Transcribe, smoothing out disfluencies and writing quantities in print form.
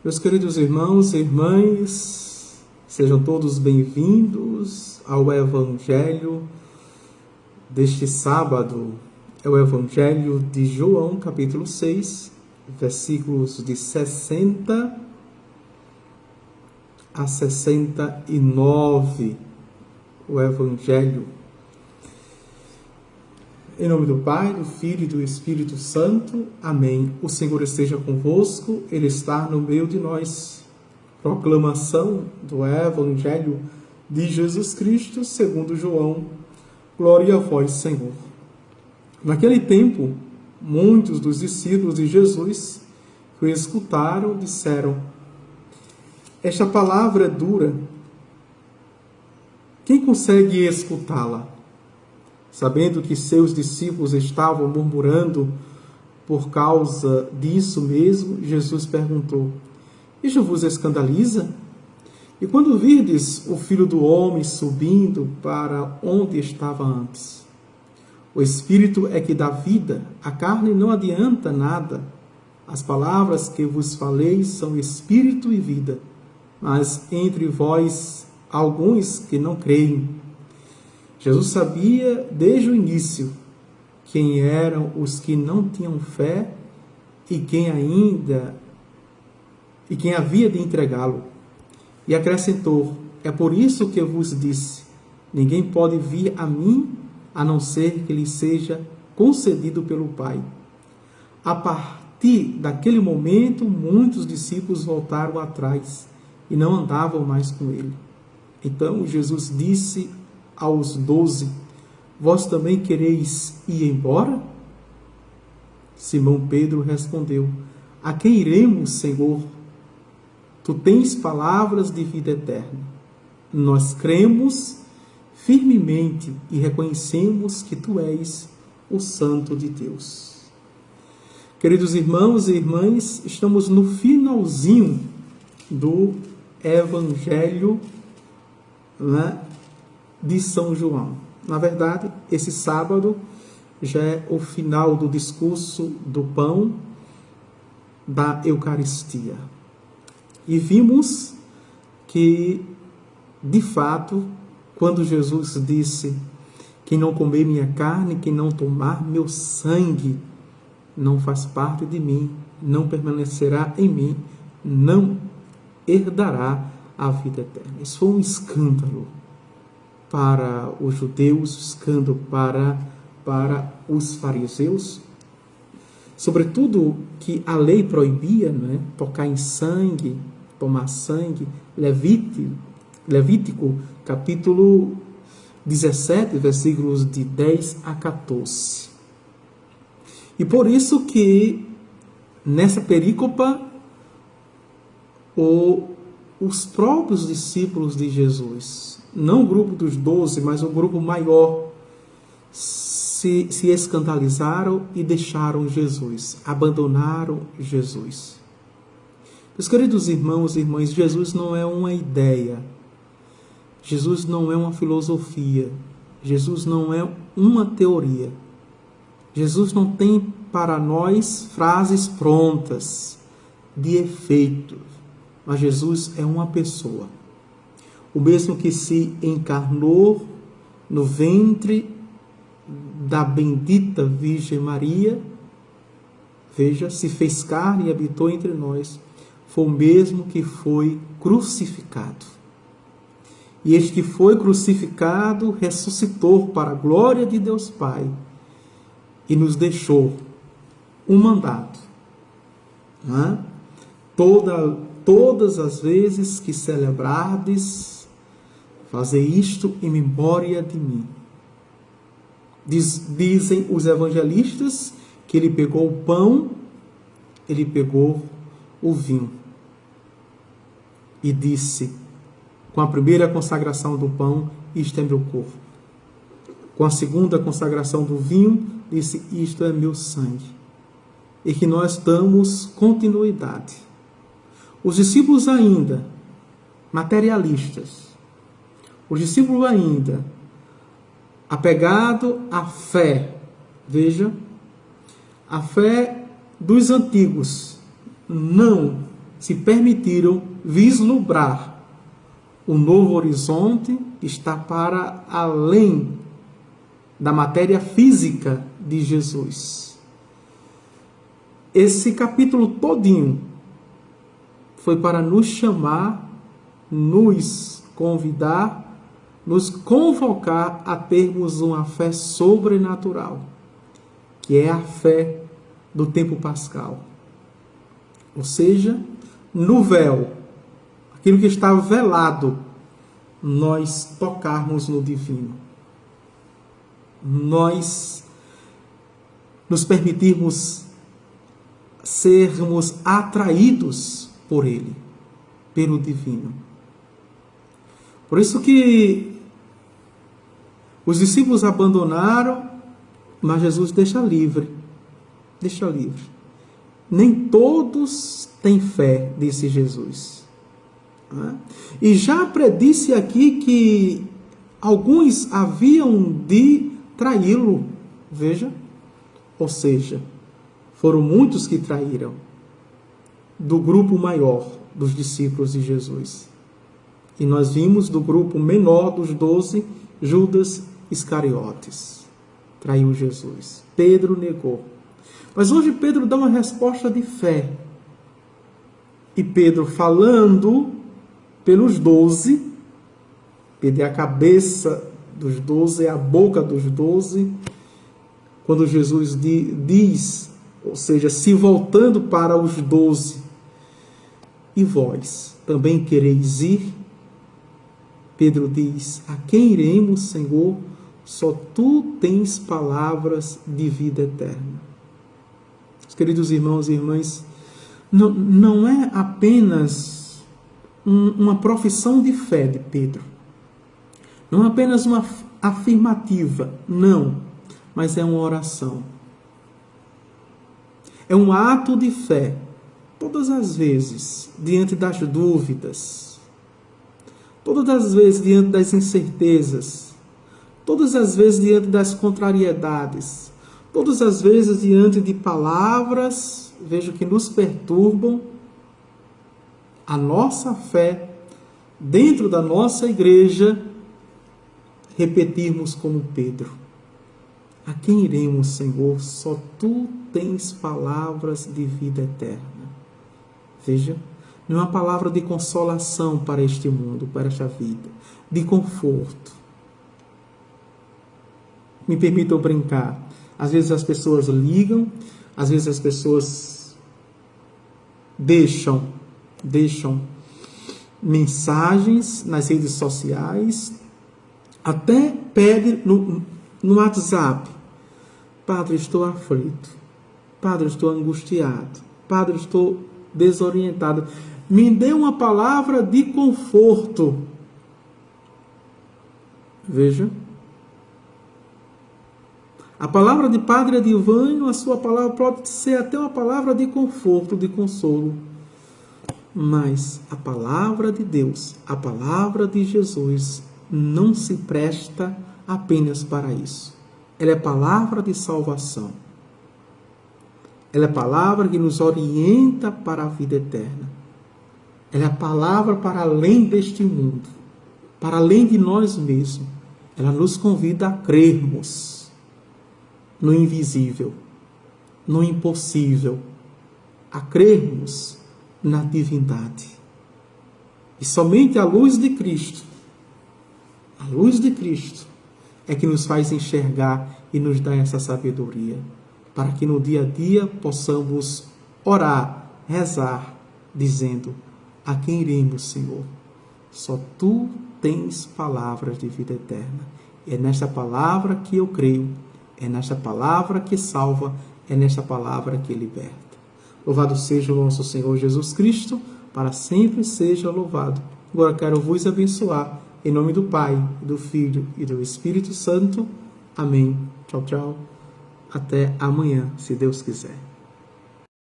Meus queridos irmãos e irmãs, sejam todos bem-vindos ao Evangelho deste sábado. É o Evangelho de João, capítulo 6, versículos de 60 a 69. O Evangelho. Em nome do Pai, do Filho e do Espírito Santo. Amém. O Senhor esteja convosco, Ele está no meio de nós. Proclamação do Evangelho de Jesus Cristo, segundo João. Glória a vós, Senhor. Naquele tempo, muitos dos discípulos de Jesus que o escutaram disseram: esta palavra é dura. Quem consegue escutá-la? Sabendo que seus discípulos estavam murmurando por causa disso mesmo, Jesus perguntou: isto vos escandaliza? E quando virdes o Filho do Homem subindo para onde estava antes? O Espírito é que dá vida, a carne não adianta nada. As palavras que vos falei são Espírito e vida, mas entre vós há alguns que não creem. Jesus sabia desde o início quem eram os que não tinham fé e quem havia de entregá-lo. E acrescentou: é por isso que eu vos disse, ninguém pode vir a mim a não ser que lhe seja concedido pelo Pai. A partir daquele momento, muitos discípulos voltaram atrás e não andavam mais com ele. Então Jesus disse aos 12: vós também quereis ir embora? Simão Pedro respondeu: a quem iremos, Senhor? Tu tens palavras de vida eterna. Nós cremos firmemente e reconhecemos que tu és o Santo de Deus. Queridos irmãos e irmãs, estamos no finalzinho do Evangelho, de São João. Na verdade, esse sábado já é o final do discurso do pão da Eucaristia. E vimos que, de fato, quando Jesus disse: quem não comer minha carne, quem não tomar meu sangue, não faz parte de mim, não permanecerá em mim, não herdará a vida eterna. Isso foi um escândalo para os judeus, escândalo para os fariseus, sobretudo que a lei proibia, tocar em sangue, tomar sangue. Levítico, capítulo 17, versículos de 10 a 14. E por isso que, nessa perícopa, os próprios discípulos de Jesus, não o grupo dos 12, mas o grupo maior, se escandalizaram e deixaram Jesus, abandonaram Jesus. Meus queridos irmãos e irmãs, Jesus não é uma ideia, Jesus não é uma filosofia, Jesus não é uma teoria. Jesus não tem para nós frases prontas, de efeito, mas Jesus é uma pessoa. O mesmo que se encarnou no ventre da bendita Virgem Maria, veja, se fez carne e habitou entre nós, foi o mesmo que foi crucificado. E este que foi crucificado ressuscitou para a glória de Deus Pai e nos deixou um mandato. Todas as vezes que celebrardes, fazei isto em memória de mim. Dizem os evangelistas que ele pegou o pão, ele pegou o vinho. E disse, com a primeira consagração do pão: isto é meu corpo. Com a segunda consagração do vinho, disse: isto é meu sangue. E que nós damos continuidade. Os discípulos ainda, materialistas, os discípulos ainda, apegado à fé, veja, a fé dos antigos, não se permitiram vislumbrar o novo horizonte que está para além da matéria física de Jesus. Esse capítulo todinho foi para nos chamar, nos convidar, nos convocar a termos uma fé sobrenatural, que é a fé do tempo pascal. Ou seja, no véu, aquilo que está velado, nós tocarmos no divino. Nós nos permitirmos sermos atraídos por ele, pelo divino. Por isso que os discípulos abandonaram, mas Jesus deixa livre. Deixa livre. Nem todos têm fé, disse Jesus. E já predisse aqui que alguns haviam de traí-lo. Veja. Ou seja, foram muitos que traíram do grupo maior dos discípulos de Jesus. E nós vimos do grupo menor dos 12, Judas Iscariotes. Traiu Jesus. Pedro negou. Mas hoje Pedro dá uma resposta de fé. E Pedro, falando pelos 12, Pedro é a cabeça dos 12, é a boca dos 12, quando Jesus diz, ou seja, se voltando para os 12, e vós também quereis ir? Pedro diz, a quem iremos, Senhor? Só tu tens palavras de vida eterna. Queridos irmãos e irmãs, não é apenas uma profissão de fé de Pedro. Não é apenas uma afirmativa, não, mas é uma oração. É um ato de fé, todas as vezes, diante das dúvidas, todas as vezes diante das incertezas, todas as vezes diante das contrariedades, todas as vezes diante de palavras, vejo que nos perturbam, a nossa fé, dentro da nossa igreja, repetirmos como Pedro. A quem iremos, Senhor? Só tu tens palavras de vida eterna. Veja, não é uma palavra de consolação para este mundo, para esta vida, de conforto. Me permitam brincar. Às vezes as pessoas ligam, às vezes as pessoas deixam mensagens nas redes sociais, até pede no WhatsApp, Padre, estou aflito, Padre, estou angustiado, Padre, estou desorientado, me dê uma palavra de conforto. Veja, a palavra de Padre Adilvânio, a sua palavra pode ser até uma palavra de conforto, de consolo. Mas a palavra de Deus, a palavra de Jesus, não se presta apenas para isso. Ela é palavra de salvação. Ela é palavra que nos orienta para a vida eterna. Ela é a palavra para além deste mundo, para além de nós mesmos. Ela nos convida a crermos no invisível, no impossível, a crermos na divindade. E somente a luz de Cristo, é que nos faz enxergar e nos dá essa sabedoria, para que no dia a dia possamos orar, rezar, dizendo, a quem iremos, Senhor? Só tu tens palavras de vida eterna. É nesta palavra que eu creio, é nesta palavra que salva, é nesta palavra que liberta. Louvado seja o nosso Senhor Jesus Cristo, para sempre seja louvado. Agora quero vos abençoar, em nome do Pai, do Filho e do Espírito Santo. Amém. Tchau, tchau. Até amanhã, se Deus quiser.